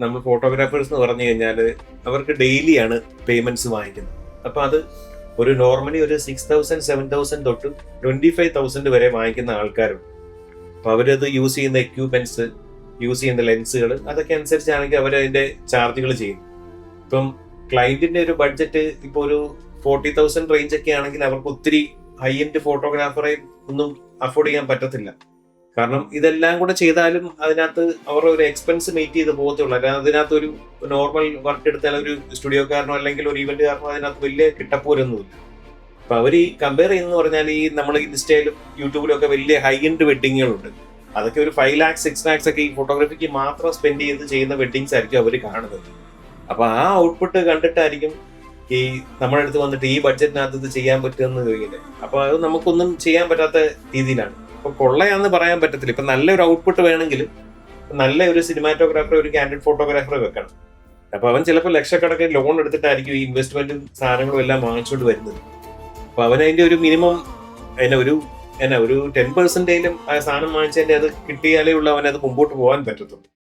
നമ്മൾ ഫോട്ടോഗ്രാഫേഴ്സ് എന്ന് പറഞ്ഞു കഴിഞ്ഞാൽ അവർക്ക് ഡെയിലിയാണ് പേയ്മെന്റ്സ് വാങ്ങിക്കുന്നത്. അപ്പൊ അത് ഒരു നോർമലി ഒരു 6,000 7,000 തൊട്ട് 25,000 വരെ വാങ്ങിക്കുന്ന ആൾക്കാരുണ്ട്. അപ്പൊ അവരത് യൂസ് ചെയ്യുന്ന എക്യുപ്മെന്റ്സ്, യൂസ് ചെയ്യുന്ന ലെൻസുകൾ, അതൊക്കെ അനുസരിച്ചാണെങ്കിൽ അവർ അതിന്റെ ചാർജുകൾ ചെയ്യും. ഇപ്പം ക്ലയന്റിന്റെ ഒരു ബഡ്ജറ്റ് ഇപ്പോൾ ഒരു 40,000 റേഞ്ച് ഒക്കെ ആണെങ്കിൽ അവർക്ക് ഒത്തിരി ഹൈ എൻഡ് ഫോട്ടോഗ്രാഫറെ ഒന്നും അഫോർഡ് ചെയ്യാൻ പറ്റത്തില്ല. കാരണം ഇതെല്ലാം കൂടെ ചെയ്താലും അതിനകത്ത് അവരുടെ ഒരു എക്സ്പെൻസ് മീറ്റ് ചെയ്ത് പോകത്തുള്ളൂ. അല്ലാതെ അതിനകത്ത് ഒരു നോർമൽ വർക്ക് എടുത്താൽ ഒരു സ്റ്റുഡിയോക്കാരനോ അല്ലെങ്കിൽ ഒരു ഇവന്റുകാരനോ അതിനകത്ത് വലിയ കിട്ടപ്പോരൊന്നുമില്ല. അപ്പൊ അവർ ഈ കമ്പയർ ചെയ്യുന്ന പറഞ്ഞാൽ ഈ നമ്മൾ ഇൻസ്റ്റയിലും യൂട്യൂബിലും ഒക്കെ വലിയ ഹൈ എൻഡ് വെഡിങ്ങുകളുണ്ട്. അതൊക്കെ ഒരു 5 lakhs 6 lakhs ഒക്കെ ഈ ഫോട്ടോഗ്രാഫിക്ക് മാത്രം സ്പെൻഡ് ചെയ്ത് ചെയ്യുന്ന വെഡിങ്സ് ആയിരിക്കും അവർ കാണുന്നത്. അപ്പൊ ആ ഔട്ട്പുട്ട് കണ്ടിട്ടായിരിക്കും ഈ നമ്മുടെ അടുത്ത് വന്നിട്ട് ഈ ബഡ്ജറ്റിനകത്ത് ഇത് ചെയ്യാൻ പറ്റുമെന്ന് ചോദിക്കുന്നത്. അപ്പൊ അത് നമുക്കൊന്നും ചെയ്യാൻ പറ്റാത്ത രീതിയിലാണ്. അപ്പൊ കൊള്ളയാന്ന് പറയാൻ പറ്റത്തില്ല. ഇപ്പൊ നല്ലൊരു ഔട്ട്പുട്ട് വേണമെങ്കിൽ നല്ല ഒരു സിനിമാറ്റോഗ്രാഫർ, ഒരു കാൻഡിഡ് ഫോട്ടോഗ്രാഫറെ വെക്കണം. അപ്പൊ അവൻ ചിലപ്പോൾ ലക്ഷക്കണക്കിന് ലോൺ എടുത്തിട്ടായിരിക്കും ഈ ഇൻവെസ്റ്റ്മെന്റും സാധനങ്ങളും എല്ലാം വാങ്ങിച്ചുകൊണ്ട് വരുന്നത്. അപ്പൊ അവൻ അതിന്റെ ഒരു മിനിമം ഒരു 10% ആ സാധനം വാങ്ങിച്ചതിന്റെ അത് കിട്ടിയാലേ ഉള്ളൂ അവനത് മുമ്പോട്ട് പോകാൻ പറ്റത്തുള്ളൂ.